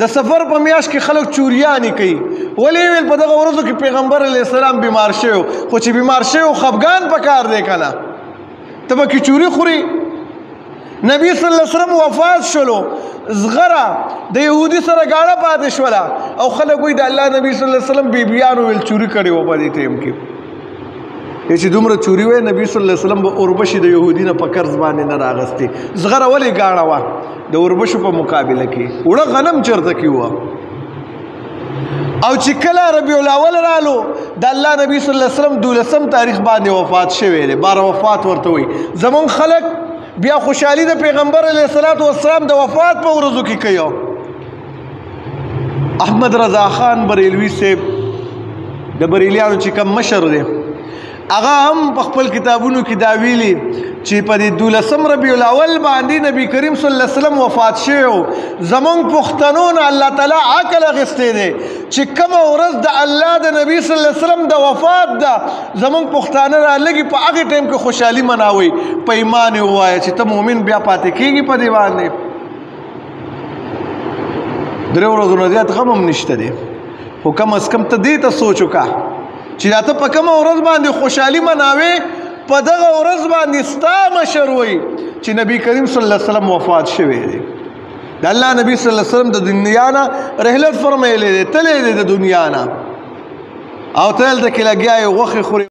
د سفر په میاشت کې خلک چوریانې کوي. ولې ویل په دغه ورځو کې پیغمبر علیه السلام بیمار شوی خو چې بیمار شوی خفګان پکار دی که نه ته به کې چوري خوري. نبی صلی الله علیه وسلم وفات شولو زغره د یهودي سره ګاډه پاتې شوله او خلک وایي د الله نبی صلی الله علیه وسلم بیبیانو ویل چوري کړې وه په دې ټایم کې. چې دومره چوري وی نبی صلی الله علیه وسلم به اوربشي د یهودي نه په قرض باندې نه راغستې. زغره ولې ګاډه وه د اوربشو په مقابله کې وړه غنم چېرته کې وه. او چې کله ربیع الاول رالو د الله نبی صلی الله علیه وسلم 12 تاریخ باندې وفات شوی دی. باره وفات ورته وایي. زمونږ خلک بیا خوشحالي د پیغمبر علیه السلام د وفات په ورځو کې کوي. احمد رضا خان بریلوي صاحب د بریلیانو چې کوم مشر دی هغه هم په خپل کتابونو کې دا ویلي چې په دې 12 ربیع الاول باندې نبی کریم صلی الله علیه وسلم وفات شوی و. زمونږ پښتنو نه الله تعالی عقل اخیستی دی چې کومه ورځ د الله د نبی صلی الله علیه وسلم د وفات ده زمونږ پښتانه رالږي په هغې ټایم کې خوشحالي مناوئ په ایمان یې ووایه چې ته مؤمن بیا پاتې کېږي په دې باندې. 3 ورځو نه زیات غم هم نشته دی خو کم از کم ته دې ته سوچ وکړه چې دا ته په کومه ورځ باندې خوشحالي مناوې په دغه ورځ باندې ستا مشر وایي چې نبی کریم صلی الله علیه وسلم وفات شوی دی. د الله نبی صلی الله علیه وسلم د دنیا نه رحلت فرمایلی دی تللی دی د دنیا نه او ته دلته کې لګیا یې غوښې خورې